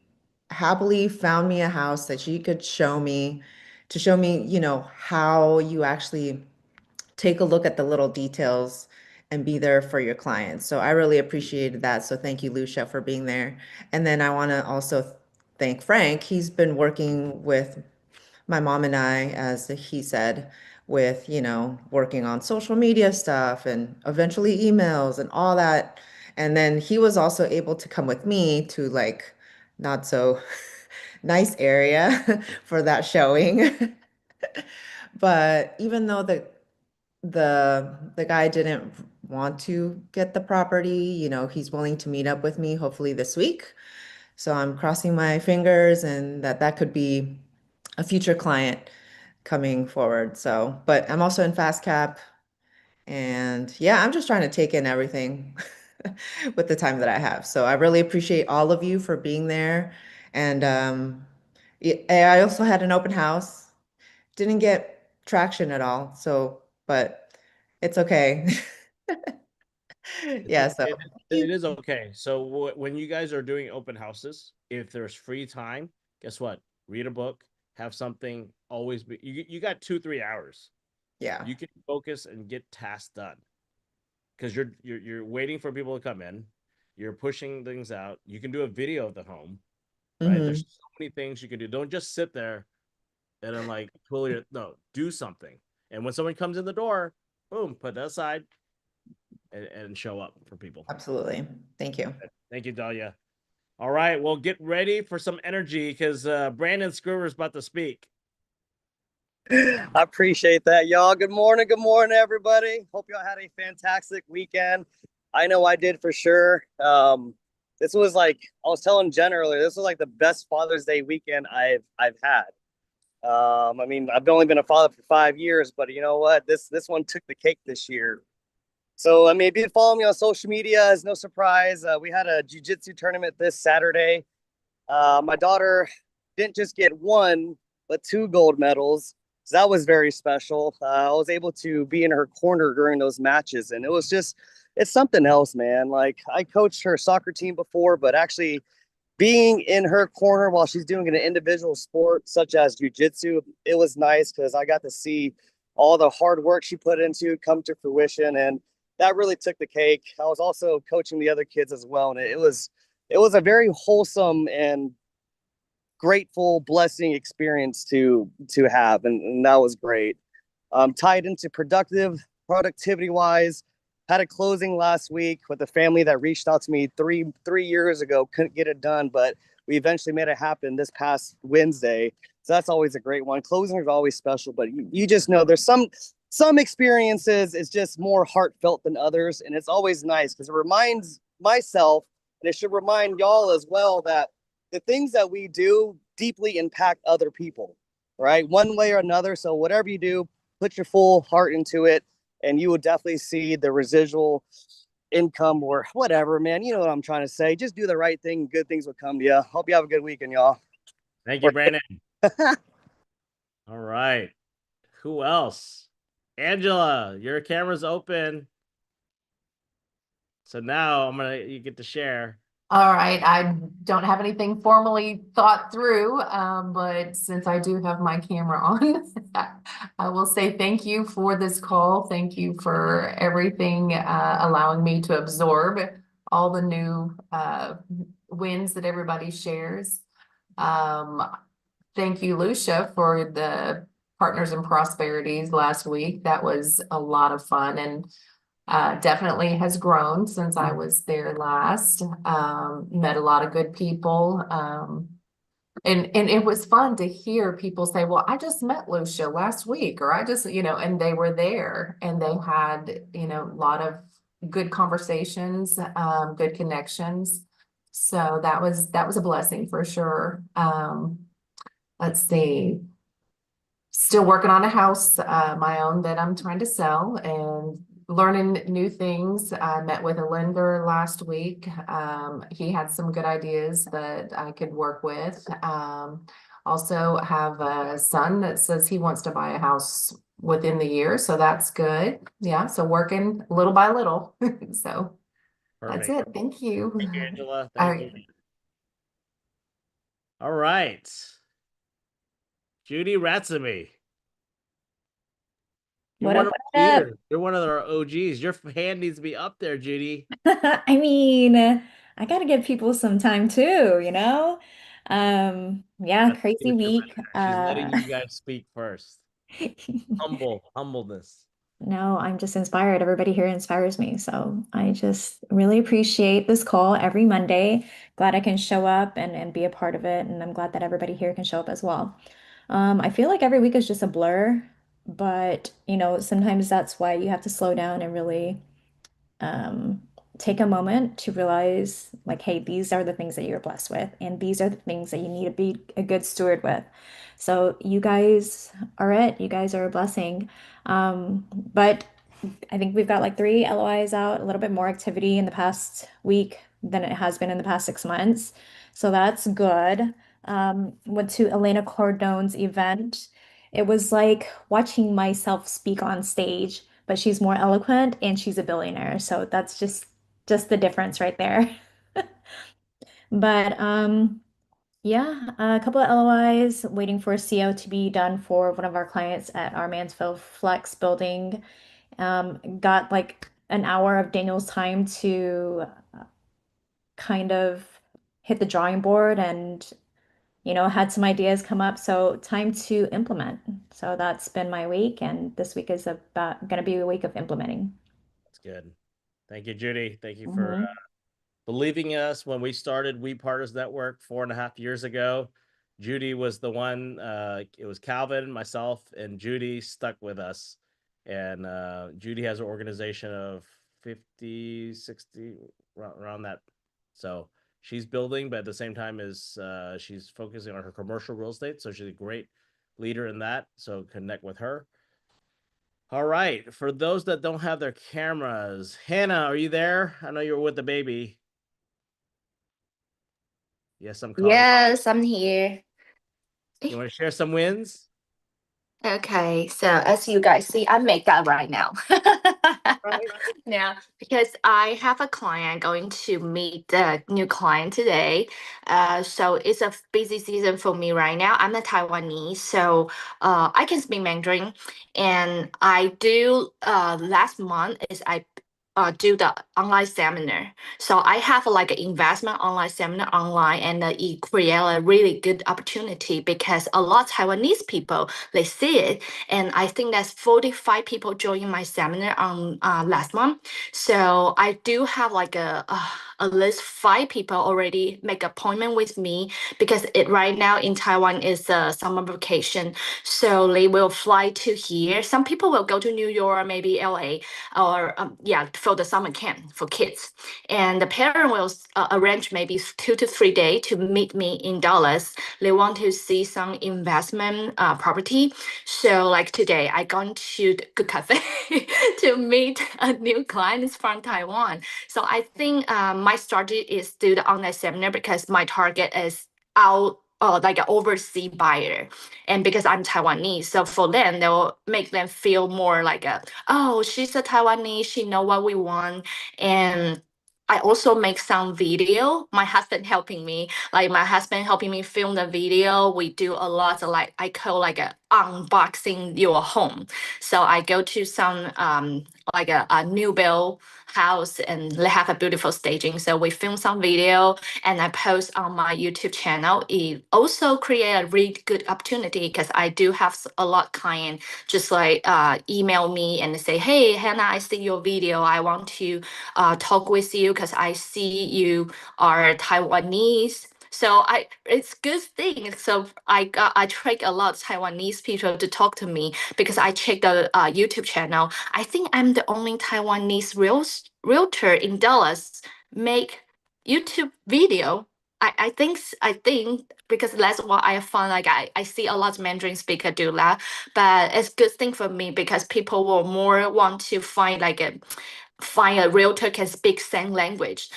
happily found me a house that she could show me to show me, how you actually take a look at the little details and be there for your clients. So I really appreciated that. So thank you, Lucia, for being there. And then I want to also thank Frank. He's been working with my mom and I, as he said, with, working on social media stuff and eventually emails and all that. And then he was also able to come with me to like not so nice area for that showing. But even though the guy didn't want to get the property, he's willing to meet up with me hopefully this week. So I'm crossing my fingers and that could be a future client coming forward. So, but I'm also in fast cap and yeah, I'm just trying to take in everything with the time that I have. So I really appreciate all of you for being there. And I also had an open house. Didn't get traction at all. So, but it's okay. It's Yeah, okay. so It is okay. So when you guys are doing open houses, if there's free time, guess what? Read a book, have something. Always be. You got 2-3 hours. yeah. You can focus and get tasks done because you're waiting for people to come in. You're pushing things out. You can do a video of the home, right? There's Hmm. so many things you can do. Don't just sit there and then like pull your no. Do something. And when someone comes in the door, boom, put that aside and show up for people. Absolutely. Thank you. Thank you, Dahlia. All right, well, get ready for some energy because Brandon Screwer's about to speak. I appreciate that, y'all. Good morning, everybody. Hope y'all had a fantastic weekend. I know I did for sure. This was like I was telling Jen earlier. This was like the best Father's Day weekend I've had. I mean, I've only been a father for 5 years, but you know what? This one took the cake this year. So I mean, if you follow me on social media, it's no surprise. We had a jiu-jitsu tournament this Saturday. My daughter didn't just get one, but two gold medals. So that was very special. I was able to be in her corner during those matches, and it's something else, man. Like I coached her soccer team before, but actually being in her corner while she's doing an individual sport such as jujitsu, it was nice because I got to see all the hard work she put into come to fruition, and that really took the cake. I was also coaching the other kids as well, and it was a very wholesome and grateful blessing experience to have, and that was great. Tied into productivity wise, had a closing last week with a family that reached out to me three years ago, couldn't get it done, but we eventually made it happen this past Wednesday. So that's always a great one. Closing is always special, but you just know there's some experiences is just more heartfelt than others, and it's always nice because it reminds myself, and it should remind y'all as well, that the things that we do deeply impact other people, right? One way or another. So whatever you do, put your full heart into it, and you will definitely see the residual income or whatever, man. You know what I'm trying to say. Just do the right thing. Good things will come to you. Hope you have a good weekend, y'all. Thank you, Brandon. All right. Who else? Angela, your camera's open. So now you get to share. All right, I don't have anything formally thought through, but since I do have my camera on, I will say thank you for this call. Thank you for everything, allowing me to absorb all the new wins that everybody shares. Thank you, Lucia, for the Partners in Prosperities last week. That was a lot of fun and definitely has grown since I was there last. Met a lot of good people. And it was fun to hear people say, well, I just met Lucia last week, or I just, and they were there and they had, a lot of good conversations, good connections. So that was a blessing for sure. Let's see. Still working on a house, my own that I'm trying to sell and learning new things. I met with a lender last week. He had some good ideas that I could work with. Also have a son that says he wants to buy a house within the year, so that's good. Yeah, so working little by little. So that's Perfect. it. Thank you. Thank you, Angela. All Thank you. right. All right. Judy Ratsamy. You're What one up, of what our up? leaders. You're one of our OGs. Your hand needs to be up there, Judy. I mean, I gotta give people some time too, you know? Yeah, That's crazy leadership right week. there. She's letting you guys speak first. Humbleness. No, I'm just inspired. Everybody here inspires me. So I just really appreciate this call every Monday. Glad I can show up and be a part of it. And I'm glad that everybody here can show up as well. I feel like every week is just a blur, but sometimes that's why you have to slow down and really um, take a moment to realize, like, hey, these are the things that you're blessed with, and these are the things that you need to be a good steward with. So you guys are it. You guys are a blessing. But I think we've got like 3 LOIs out, a little bit more activity in the past week than it has been in the past 6 months. So that's good. Went to Elena Cordone's event. It was like watching myself speak on stage, but she's more eloquent and she's a billionaire. So that's just the difference right there. But yeah, a couple of LOIs waiting for a CO to be done for one of our clients at our Mansfield Flex building. Got like an hour of Daniel's time to kind of hit the drawing board and had some ideas come up. So time to implement. So that's been my week, and this week is about going to be a week of implementing. That's good. Thank you, Judy. Thank you for Mhm. believing in us when we started We Partners Network 4.5 years ago. Judy was the one. It was Calvin, myself, and Judy stuck with us. And Judy has an organization of 50, 60, around that. So she's building, but at the same time is she's focusing on her commercial real estate. So she's a great leader in that. So connect with her. All right. For those that don't have their cameras, Hannah, are you there? I know you're with the baby. Yes, I'm calling. Yes, I'm here. You want to share some wins? Okay, so as you guys see, I make that right now. Right. Now, because I have a client going to meet the new client today. So it's a busy season for me right now. I'm a Taiwanese, so I can speak Mandarin. And I do last month is I do the online seminar. So I have like an investment online seminar online, and it create a really good opportunity because a lot of Taiwanese people they see it, and I think that's 45 people joining my seminar on last month. So I do have like a list 5 people already make appointment with me because it right now in Taiwan is a summer vacation, so they will fly to here. Some people will go to New York, maybe LA, or yeah, for the summer camp for kids, and the parent will arrange maybe 2 to 3 days to meet me in Dallas. They want to see some investment property. So like today, I gone to the Good Cafe to meet a new client from Taiwan. So I think my strategy is do the online seminar because my target is out like an overseas buyer, and because I'm Taiwanese, so for them they'll make them feel more like a, oh, she's a Taiwanese, she know what we want, and I also make some video. My husband helping me, like my husband helping me film the video. We do a lot of like I call like a unboxing your home. So I go to some like a new build house and they have a beautiful staging. So we film some video and I post on my YouTube channel. It also create a really good opportunity because I do have a lot client just like email me and say, hey Hannah, I see your video. I want to talk with you because I see you are Taiwanese. So it's good thing. So I trick a lot of Taiwanese people to talk to me because I check the YouTube channel. I think I'm the only Taiwanese realtor in Dallas make YouTube video. I think because that's what I found. Like I see a lot of Mandarin speaker do that, but it's good thing for me because people will more want to find a realtor can speak same language.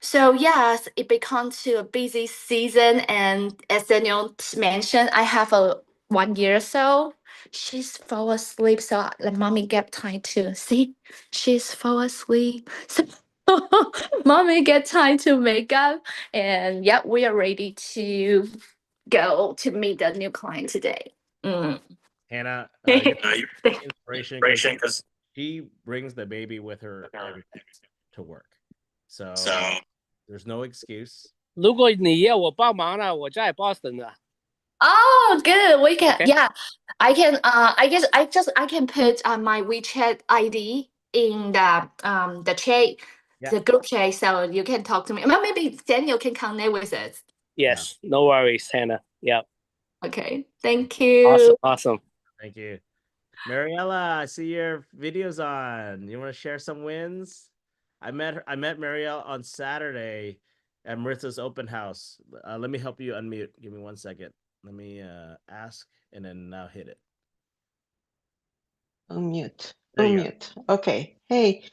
So yes, it becomes to a busy season, and as Daniel mentioned, I have a 1 year or so. She's fall asleep, so let mommy get time to see. She's fall asleep, so mommy get time to make up, and yeah, we are ready to go to meet the new client today. Mm. Hannah, you're inspiration because she brings the baby with her every day to work. So there's no excuse. 如果你要我帮忙呢，我在 Boston 的。Oh, good. We can, Okay. yeah. I can, I guess I can put my WeChat ID in the chat, the group chat, so you can talk to me. Well, maybe Daniel can connect with us. Yes, no worries, Hannah. Yeah. Okay, thank you. Awesome. Thank you. Mariella, I see your videos on. You want to share some wins? I met Mariella on Saturday at Maritza's open house. Let me help you unmute. Give me 1 second. Let me ask and then now hit it. Unmute. There you Unmute. Okay. Hey,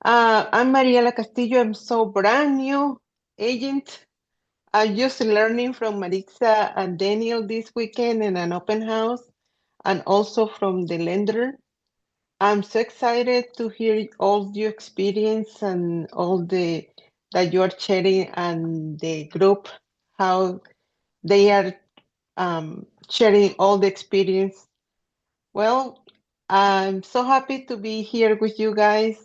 I'm Mariela Castillo. I'm so brand new agent. I'm just learning from Maritza and Daniel this weekend in an open house and also from the lender. I'm so excited to hear all your experience and all the that you are sharing and the group, how they are sharing all the experience. Well, I'm so happy to be here with you guys.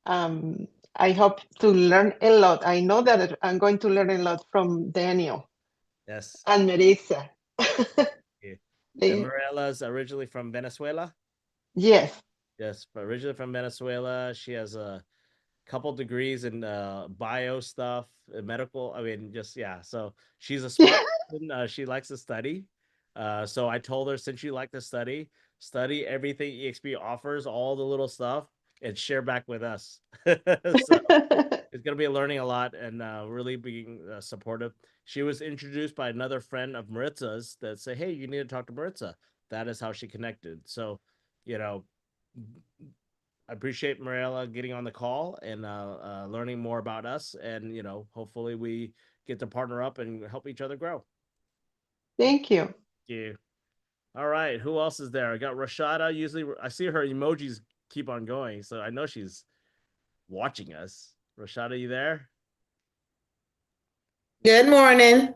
I hope to learn a lot. I know that I'm going to learn a lot from Daniel. Yes. And Marisa. And Mariela's originally from Venezuela? Yes. Yes, but originally from Venezuela. She has a couple degrees in bio stuff, medical. I mean, just yeah. So she's a smart person. She likes to study. So I told her, since you like to study everything EXP offers, all the little stuff, and share back with us. So it's gonna be learning a lot and really being supportive. She was introduced by another friend of Maritza's that say, "Hey, you need to talk to Maritza." That is how she connected. So, you know, I appreciate Mariella getting on the call and learning more about us, and hopefully we get to partner up and help each other grow. Thank you. Thank you. All right, who else is there? I got Rashada. Usually, I see her emojis keep on going, so I know she's watching us. Rashada, you there? Good morning.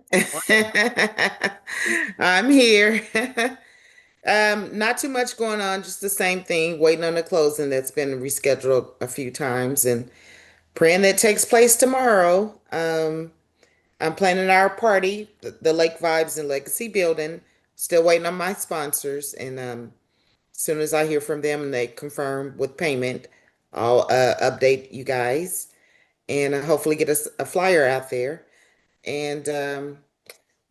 I'm here. Not too much going on, just the same thing, waiting on the closing that's been rescheduled a few times and praying that takes place tomorrow. I'm planning our party, the Lake Vibes and Legacy Building. Still waiting on my sponsors, and as soon as I hear from them and they confirm with payment, I'll update you guys and hopefully get us a flyer out there. And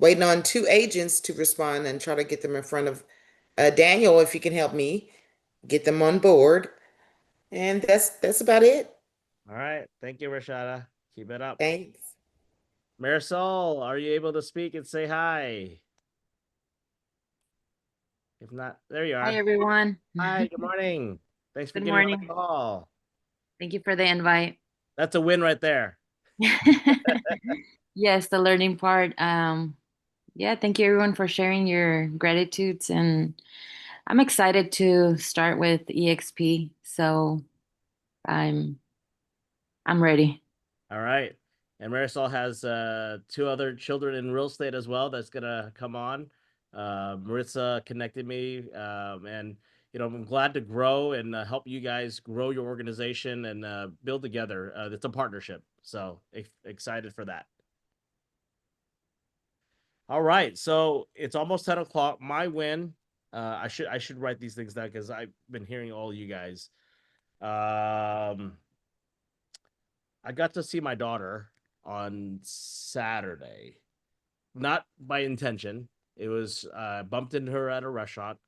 waiting on 2 agents to respond and try to get them in front of Daniel, if you can help me get them on board. And that's about it. All right. Thank you, Rashada. Keep it up. Thanks. Marisol, are you able to speak and say hi? If not, there you are. Hi, everyone. Hi, good morning. Thanks for Good getting on morning. the call. Thank you for the invite. That's a win right there. Yes, the learning part. Yeah, thank you everyone for sharing your gratitudes, and I'm excited to start with EXP. So I'm ready. All right. And Marisol has two other children in real estate as well that's gonna come on. Maritza connected me, and I'm glad to grow and help you guys grow your organization and build together. It's a partnership, so excited for that. All right, so it's almost 10 o'clock. My win. I should write these things down because I've been hearing all you guys. I got to see my daughter on Saturday, not by intention. It was bumped into her at a restaurant.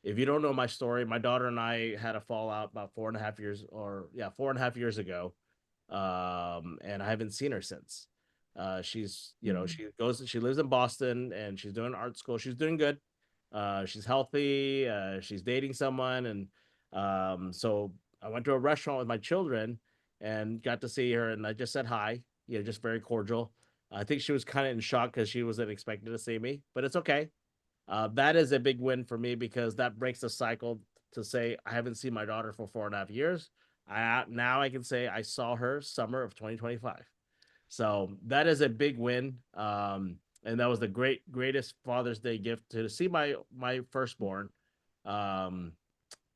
If you don't know my story, my daughter and I had a fallout about 4.5 years, or yeah, 4.5 years ago, and I haven't seen her since. She's, she lives in Boston and she's doing art school. She's doing good. She's healthy. She's dating someone, and so I went to a restaurant with my children and got to see her, and I just said hi. Just very cordial. I think she was kind of in shock because she wasn't expecting to see me, but it's okay. That is a big win for me because that breaks the cycle to say I haven't seen my daughter for 4.5 years. Now I can say I saw her summer of 2025. So that is a big win. And that was the greatest Father's Day gift to see my firstborn. Um,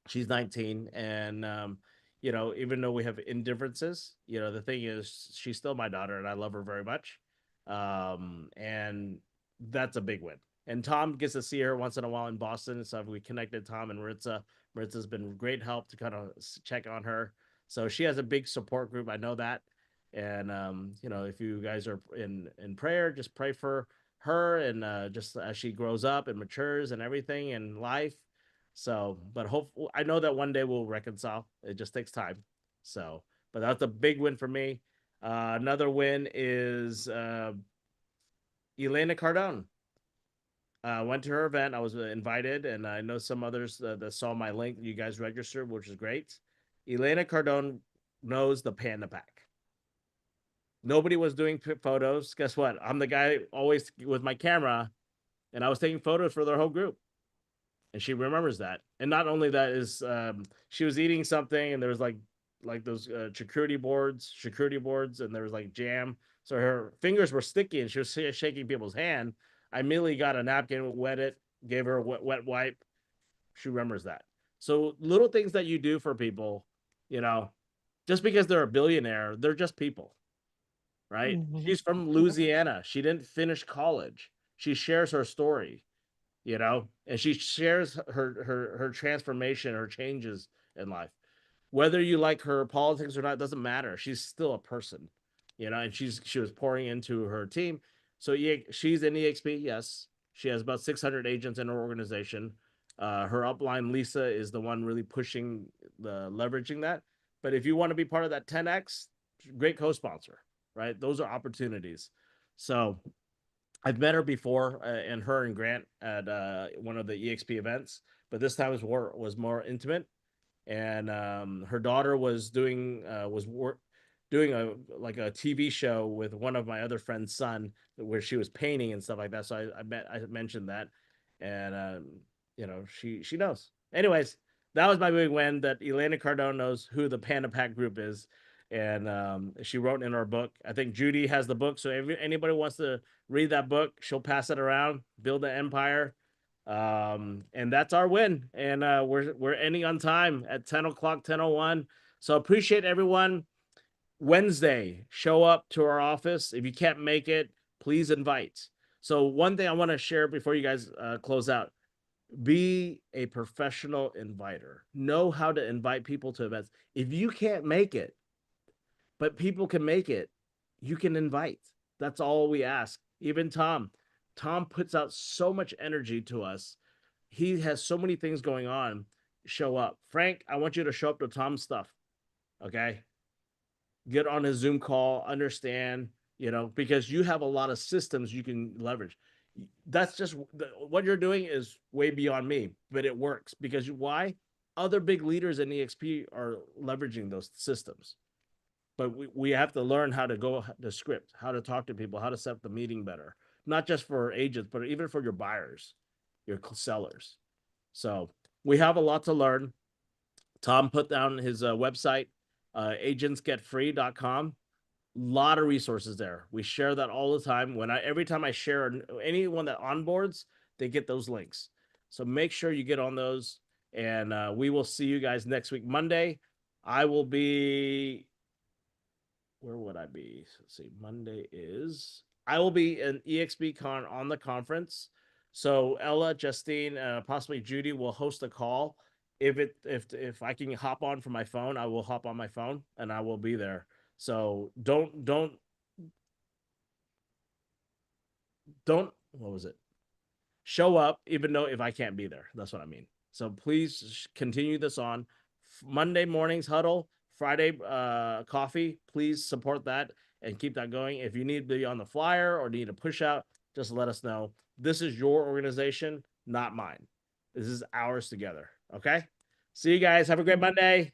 she's 19, and even though we have indifferences, the thing is she's still my daughter and I love her very much. And that's a big win. And Tom gets to see her once in a while in Boston, so we connected Tom and Maritza's been great help to kind of check on her, so she has a big support group, I know that. And if you guys are in prayer, just pray for her, and just as she grows up and matures and everything in life. So, but I know that one day we'll reconcile. It just takes time. So, but that's a big win for me. Another win is Elena Cardone. Went to her event. I was invited, and I know some others that saw my link. You guys registered, which is great. Elena Cardone knows the Panda Pack. Nobody was doing photos. Guess what? I'm the guy always with my camera, and I was taking photos for their whole group. And she remembers that. And not only that is she was eating something, and there was like those charcuterie boards, and there was like jam. So her fingers were sticky, and she was shaking people's hand. I immediately got a napkin, wet it, gave her a wet wipe. She remembers that. So little things that you do for people, just because they're a billionaire, they're just people, right? She's from Louisiana. She didn't finish college. She shares her story, and she shares her transformation, her changes in life. Whether you like her politics or not doesn't matter. She's still a person, and she was pouring into her team. So yeah, she's in EXP. Yes, she has about 600 agents in her organization. Her upline Lisa is the one really pushing the leveraging that. But if you want to be part of that 10x, great co-sponsor, right? Those are opportunities. So I've met her before, and her and Grant at one of the EXP events, but this time was more intimate. And her daughter was doing a TV show with one of my other friend's son, where she was painting and stuff like that. So I mentioned that, and she knows. Anyways, that was my big win, that Elena Cardone knows who the Panda Pack group is, and she wrote in her book. I think Judy has the book, so if anybody wants to read that book, she'll pass it around. Build an empire. And that's our win, and we're ending on time at 10 o'clock, 10:01. So appreciate everyone. Wednesday, show up to our office. If you can't make it, please invite. So one thing I want to share before you guys close out: be a professional inviter. Know how to invite people to events. If you can't make it, but people can make it, you can invite. That's all we ask. Even Tom puts out so much energy to us. He has so many things going on. Show up. Frank, I want you to show up to Tom's stuff. Okay. Get on his Zoom call, understand, because you have a lot of systems you can leverage. That's just what you're doing is way beyond me, but it works because why? Other big leaders in EXP are leveraging those systems. But we have to learn how to go the script, how to talk to people, how to set up the meeting better, not just for agents, but even for your buyers, your sellers. So we have a lot to learn. Tom put down his website, agentsgetfree.com. Lot of resources there. We share that all the time. Every time I share anyone that onboards, they get those links. So make sure you get on those, and we will see you guys next week, Monday. I will be. Where would I be? Let's see. I will be in EXPCon on the conference. So Ella, Justine, possibly Judy will host a call. If I can hop on from my phone, I will hop on my phone and I will be there. So don't what was it? Show up even though if I can't be there. That's what I mean. So please continue this on Monday mornings huddle, Friday coffee. Please support that and keep that going. If you need to be on the flyer or need a push out, just let us know. This is your organization, not mine. This is ours together. Okay. See you guys. Have a great Monday.